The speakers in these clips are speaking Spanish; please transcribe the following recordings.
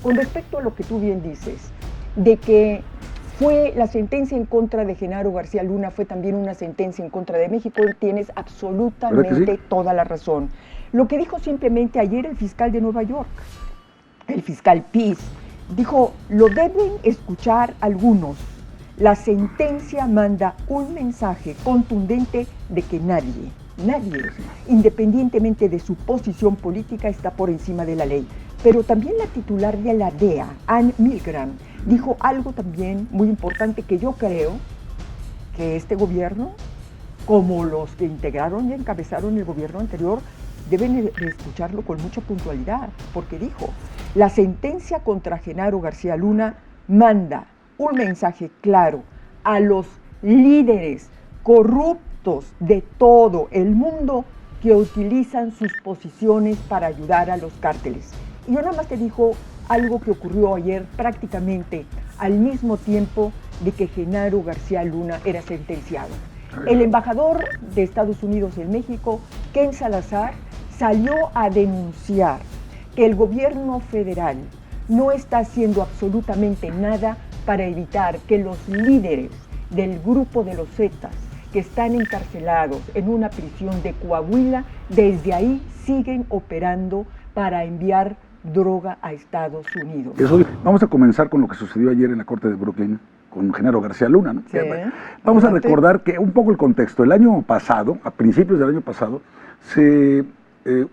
Con respecto a lo que tú bien dices, de que fue la sentencia en contra de Genaro García Luna, fue también una sentencia en contra de México, tienes absolutamente toda la razón. Lo que dijo simplemente ayer el fiscal de Nueva York, el fiscal Pease, dijo, lo deben escuchar algunos. La sentencia manda un mensaje contundente de que nadie, independientemente de su posición política, está por encima de la ley. Pero también la titular de la DEA, Ann Milgram, dijo algo también muy importante que yo creo que este gobierno, como los que integraron y encabezaron el gobierno anterior, deben escucharlo con mucha puntualidad, porque dijo, la sentencia contra Genaro García Luna manda un mensaje claro a los líderes corruptos de todo el mundo que utilizan sus posiciones para ayudar a los cárteles. Y yo nada más te dijo algo que ocurrió ayer prácticamente al mismo tiempo de que Genaro García Luna era sentenciado. El embajador de Estados Unidos en México, Ken Salazar, salió a denunciar que el gobierno federal no está haciendo absolutamente nada para evitar que los líderes del grupo de los Zetas que están encarcelados en una prisión de Coahuila, desde ahí siguen operando para enviar droga a Estados Unidos. Vamos a comenzar con lo que sucedió ayer en la Corte de Brooklyn con Genaro García Luna, ¿no? Sí, vamos a recordar que un poco el contexto. El año pasado, a principios del año pasado,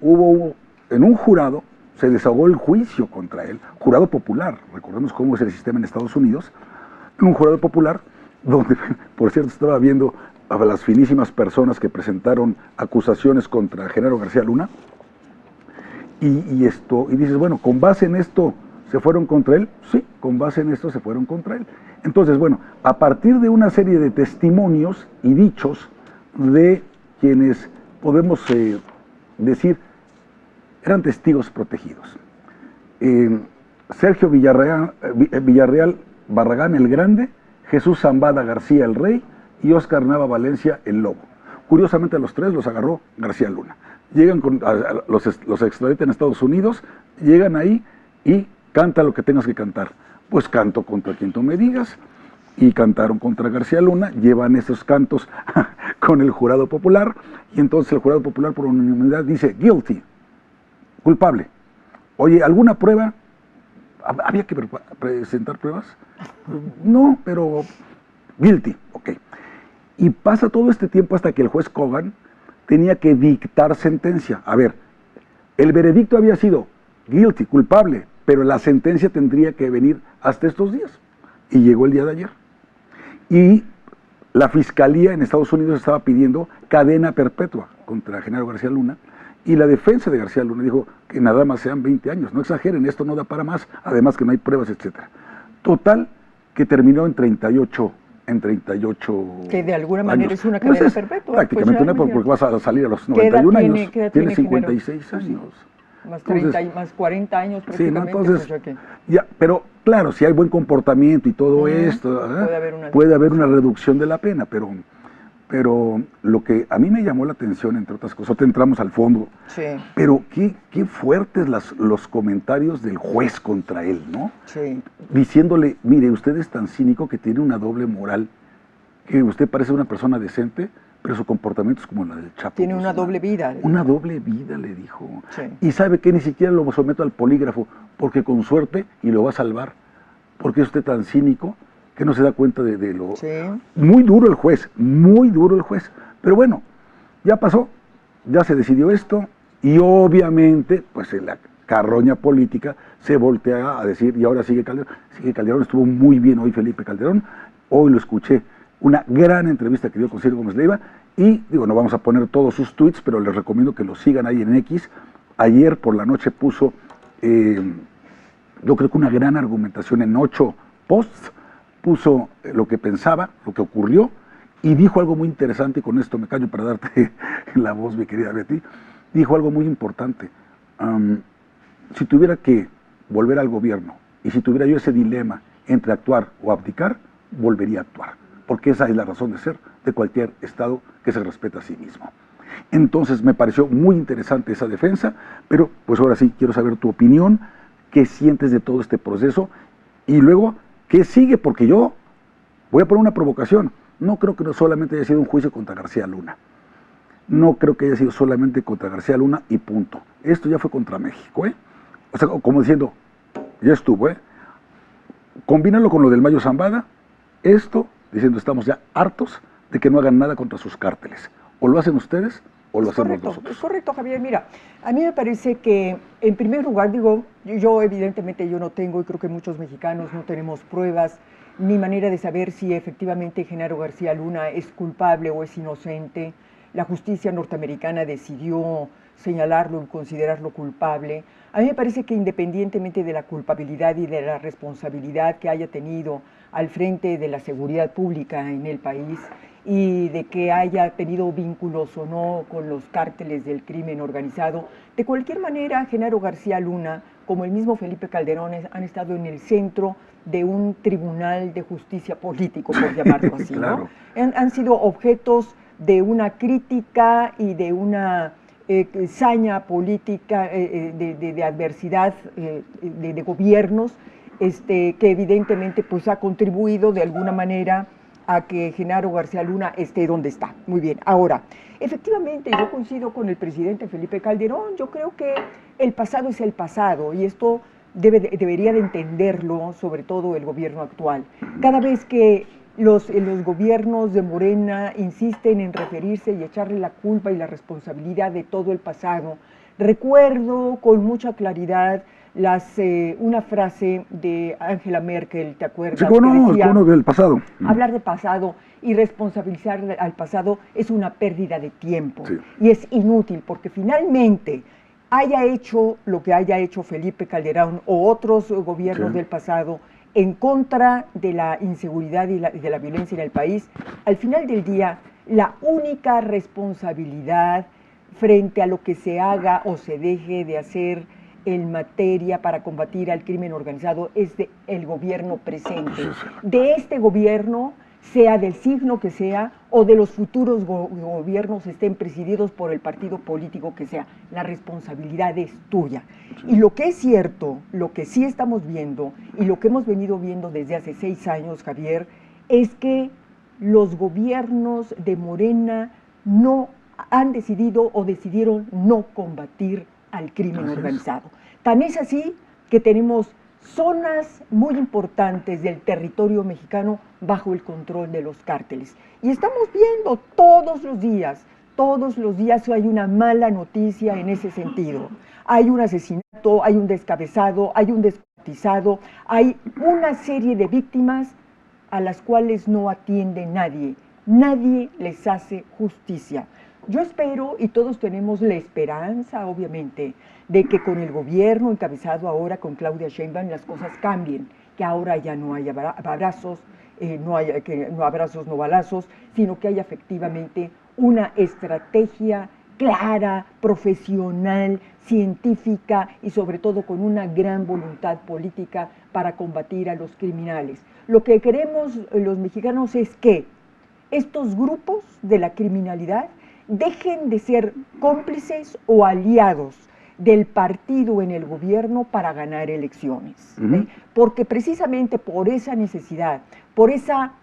hubo en un jurado, se desahogó el juicio contra él, jurado popular, recordemos cómo es el sistema en Estados Unidos, un jurado popular donde, por cierto, estaba viendo a las finísimas personas que presentaron acusaciones contra Genaro García Luna, y dices, bueno, ¿con base en esto se fueron contra él? Sí, con base en esto se fueron contra él. Entonces, bueno, a partir de una serie de testimonios y dichos de quienes podemos decir eran testigos protegidos. Sergio Villarreal Barragán el Grande, Jesús Zambada García el Rey y Óscar Nava Valencia el Lobo. Curiosamente a los tres los agarró García Luna. Llegan los extraditan a Estados Unidos, llegan ahí y canta lo que tengas que cantar. Pues canto contra quien tú me digas, y cantaron contra García Luna, llevan esos cantos con el jurado popular, y entonces el jurado popular por unanimidad dice guilty, culpable. Oye, ¿alguna prueba? ¿Había que presentar pruebas? No, pero guilty, ok. Y pasa todo este tiempo hasta que el juez Kogan tenía que dictar sentencia. A ver, el veredicto había sido guilty, culpable, pero la sentencia tendría que venir hasta estos días. Y llegó el día de ayer. Y la fiscalía en Estados Unidos estaba pidiendo cadena perpetua contra Genaro García Luna, y la defensa de García Luna dijo que nada más sean 20 años, no exageren, esto no da para más, además que no hay pruebas, etc. Total, que terminó en 38 que de alguna manera años. es una cadena perpetua. Prácticamente pues porque vas a salir a los 91 años, tiene 56 Genaro? años. Más 30 y más 40 años prácticamente. Sí, ¿no? Entonces, ya, pero claro, si hay buen comportamiento y todo esto, puede haber una reducción de la pena, pero lo que a mí me llamó la atención, entre otras cosas, te entramos al fondo, sí. Pero qué fuertes los comentarios del juez contra él, ¿no? Sí. Diciéndole, mire, usted es tan cínico que tiene una doble moral, que usted parece una persona decente, pero su comportamiento es como la del Chapo. Tiene una doble vida. Una doble vida, le dijo. Sí. Y sabe que ni siquiera lo someto al polígrafo, porque con suerte, y lo va a salvar, porque es usted tan cínico que no se da cuenta de lo... Sí. Muy duro el juez, pero bueno, ya pasó, ya se decidió esto, y obviamente, pues en la carroña política se voltea a decir, y ahora sigue Calderón, estuvo muy bien hoy Felipe Calderón, hoy lo escuché, una gran entrevista que dio con Ciro Gómez Leiva, y digo, no vamos a poner todos sus tweets, pero les recomiendo que lo sigan ahí en X. Ayer por la noche puso, yo creo que una gran argumentación en 8 posts, puso lo que pensaba, lo que ocurrió, y dijo algo muy interesante, y con esto me callo para darte la voz, mi querida Betty. Dijo algo muy importante. Si tuviera que volver al gobierno, y si tuviera yo ese dilema entre actuar o abdicar, volvería a actuar, porque esa es la razón de ser de cualquier Estado que se respeta a sí mismo. Entonces me pareció muy interesante esa defensa, pero pues ahora sí quiero saber tu opinión. ¿Qué sientes de todo este proceso? Y luego, ¿qué sigue? Porque yo voy a poner una provocación. No creo que no solamente haya sido un juicio contra García Luna. No creo que haya sido solamente contra García Luna y punto. Esto ya fue contra México, ¿eh? O sea, como diciendo, ya estuvo, ¿eh? Combínalo con lo del Mayo Zambada, esto, diciendo, estamos ya hartos de que no hagan nada contra sus cárteles. O lo hacen ustedes o lo hacemos nosotros. Es correcto, Javier. Mira, a mí me parece que, en primer lugar, digo, yo evidentemente yo no tengo, y creo que muchos mexicanos no tenemos pruebas ni manera de saber si efectivamente Genaro García Luna es culpable o es inocente. La justicia norteamericana decidió señalarlo y considerarlo culpable. A mí me parece que independientemente de la culpabilidad y de la responsabilidad que haya tenido al frente de la seguridad pública en el país y de que haya tenido vínculos o no con los cárteles del crimen organizado, de cualquier manera Genaro García Luna, como el mismo Felipe Calderón, han estado en el centro de un tribunal de justicia político, por llamarlo así, Claro. ¿no? Han sido objetos de una crítica y de una saña política de adversidad de gobiernos que evidentemente pues ha contribuido de alguna manera a que Genaro García Luna esté donde está. Muy bien, ahora, efectivamente yo coincido con el presidente Felipe Calderón. Yo creo que el pasado es el pasado y esto debería de entenderlo sobre todo el gobierno actual. Cada vez que los gobiernos de Morena insisten en referirse y echarle la culpa y la responsabilidad de todo el pasado, recuerdo con mucha claridad una frase de Angela Merkel, ¿te acuerdas? Sí, ¿cómo no, del pasado? Hablar de pasado y responsabilizar al pasado es una pérdida de tiempo, sí, y es inútil, porque finalmente haya hecho lo que haya hecho Felipe Calderón o otros gobiernos sí, del pasado en contra de la inseguridad y de la violencia en el país, al final del día la única responsabilidad frente a lo que se haga o se deje de hacer en materia para combatir al crimen organizado es del gobierno presente, de este gobierno, sea del signo que sea, o de los futuros gobiernos estén presididos por el partido político que sea. La responsabilidad es tuya. Y lo que es cierto, lo que sí estamos viendo, y lo que hemos venido viendo desde hace 6 años, Javier, es que los gobiernos de Morena no han decidido o decidieron no combatir al crimen organizado. Tan es así que tenemos zonas muy importantes del territorio mexicano bajo el control de los cárteles. Y estamos viendo todos los días hay una mala noticia en ese sentido. Hay un asesinato, hay un descabezado, hay un descuartizado, hay una serie de víctimas a las cuales no atiende nadie. Nadie les hace justicia. Yo espero, y todos tenemos la esperanza, obviamente, de que con el gobierno encabezado ahora con Claudia Sheinbaum las cosas cambien, que ahora ya no haya abrazos, no abrazos, no balazos, sino que haya efectivamente una estrategia clara, profesional, científica y sobre todo con una gran voluntad política para combatir a los criminales. Lo que queremos los mexicanos es que estos grupos de la criminalidad dejen de ser cómplices o aliados del partido en el gobierno para ganar elecciones. Porque precisamente por esa necesidad, por esa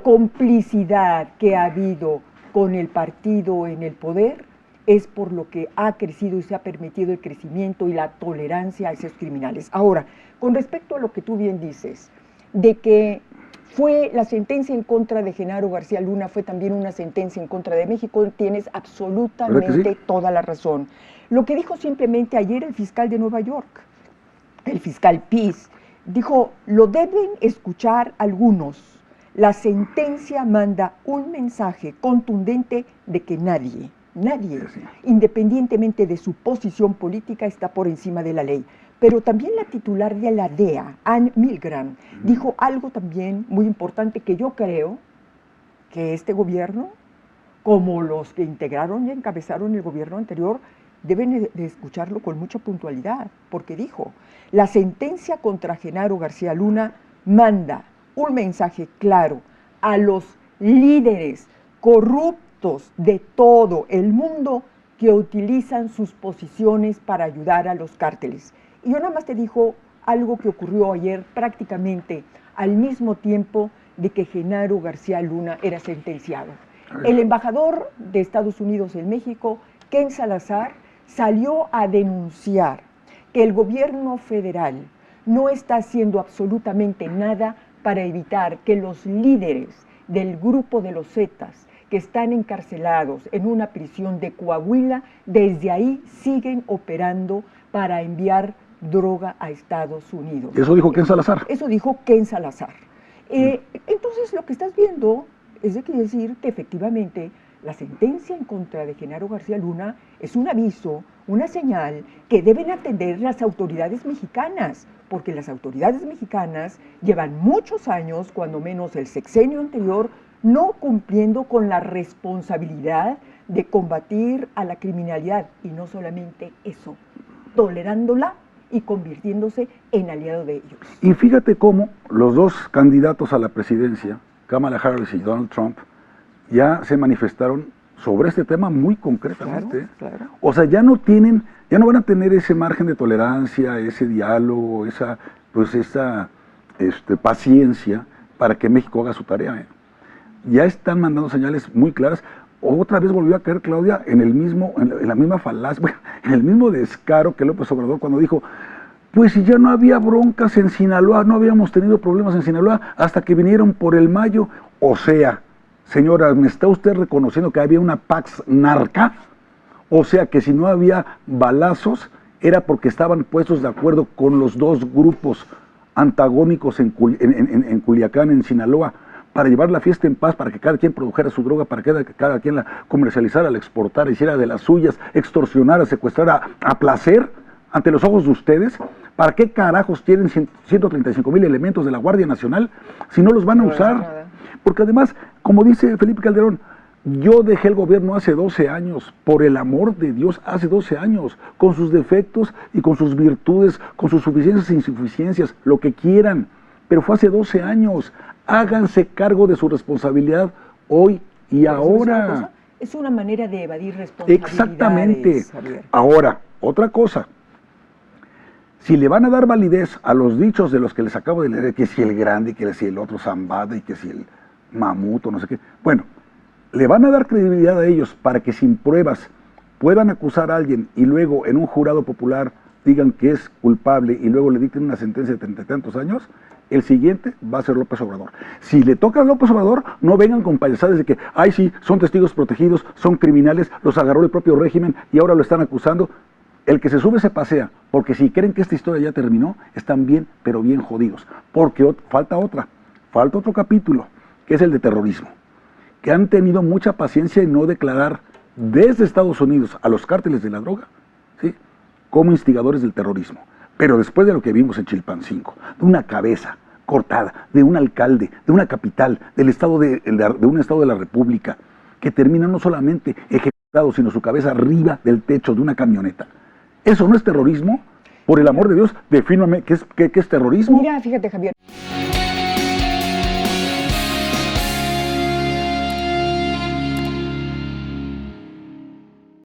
complicidad que ha habido con el partido en el poder, es por lo que ha crecido y se ha permitido el crecimiento y la tolerancia a esos criminales. Ahora, con respecto a lo que tú bien dices, de que fue la sentencia en contra de Genaro García Luna, fue también una sentencia en contra de México, tienes absolutamente toda la razón. Lo que dijo simplemente ayer el fiscal de Nueva York, el fiscal Pease, dijo, lo deben escuchar algunos. La sentencia manda un mensaje contundente de que nadie, independientemente de su posición política, está por encima de la ley. Pero también la titular de la DEA, Ann Milgram, dijo algo también muy importante que yo creo que este gobierno, como los que integraron y encabezaron el gobierno anterior, deben de escucharlo con mucha puntualidad, porque dijo, la sentencia contra Genaro García Luna manda un mensaje claro a los líderes corruptos de todo el mundo que utilizan sus posiciones para ayudar a los cárteles. Y yo nada más te digo algo que ocurrió ayer prácticamente al mismo tiempo de que Genaro García Luna era sentenciado. El embajador de Estados Unidos en México, Ken Salazar, salió a denunciar que el gobierno federal no está haciendo absolutamente nada para evitar que los líderes del grupo de los Zetas que están encarcelados en una prisión de Coahuila, desde ahí siguen operando para enviar droga a Estados Unidos. Eso dijo Ken Salazar. Eso dijo Ken Salazar. Entonces lo que estás viendo es decir que efectivamente la sentencia en contra de Genaro García Luna es un aviso, una señal que deben atender las autoridades mexicanas, porque las autoridades mexicanas llevan muchos años, cuando menos el sexenio anterior, no cumpliendo con la responsabilidad de combatir a la criminalidad, y no solamente eso, tolerándola y convirtiéndose en aliado de ellos. Y fíjate cómo los dos candidatos a la presidencia, Kamala Harris y Donald Trump, ya se manifestaron sobre este tema muy concretamente. Claro. O sea, ya no van a tener ese margen de tolerancia, ese diálogo, esa paciencia para que México haga su tarea. Ya están mandando señales muy claras. Otra vez volvió a caer Claudia en la misma falacia, bueno, en el mismo descaro que López Obrador cuando dijo, pues si ya no había broncas en Sinaloa, no habíamos tenido problemas en Sinaloa hasta que vinieron por el Mayo. O sea, señora, ¿me está usted reconociendo que había una Pax Narca? O sea, que si no había balazos era porque estaban puestos de acuerdo con los dos grupos antagónicos en Culiacán, en Sinaloa, para llevar la fiesta en paz, para que cada quien produjera su droga, para que cada quien la comercializara, la exportara, hiciera de las suyas, extorsionara, secuestrara a placer ante los ojos de ustedes. ¿Para qué carajos tienen 135,000 elementos de la Guardia Nacional si no los van a usar? Porque además, como dice Felipe Calderón, yo dejé el gobierno hace 12 años, por el amor de Dios, hace 12 años, con sus defectos y con sus virtudes, con sus suficiencias e insuficiencias, lo que quieran, pero fue hace 12 años. Háganse cargo de su responsabilidad hoy y ahora. Es una manera de evadir responsabilidades. Exactamente. Javier. Ahora, otra cosa. Si le van a dar validez a los dichos de los que les acabo de leer, que si el grande, que si el otro Zambada y que si el mamuto, no sé qué. Bueno, le van a dar credibilidad a ellos para que sin pruebas puedan acusar a alguien y luego en un jurado popular digan que es culpable y luego le dicten una sentencia de 30 y tantos años. El siguiente va a ser López Obrador. Si le toca a López Obrador, no vengan con payasadas de que, ay sí, son testigos protegidos, son criminales, los agarró el propio régimen y ahora lo están acusando. El que se sube se pasea, porque si creen que esta historia ya terminó, están bien, pero bien jodidos. Porque falta otro capítulo, que es el de terrorismo. Que han tenido mucha paciencia en no declarar desde Estados Unidos a los cárteles de la droga, ¿sí?, como instigadores del terrorismo. Pero después de lo que vimos en Chilpancingo, de una cabeza cortada, de un alcalde, de una capital, de un estado de la República, que termina no solamente ejecutado, sino su cabeza arriba del techo de una camioneta. ¿Eso no es terrorismo? Por el amor de Dios, defíname qué es terrorismo. Mira, fíjate, Javier.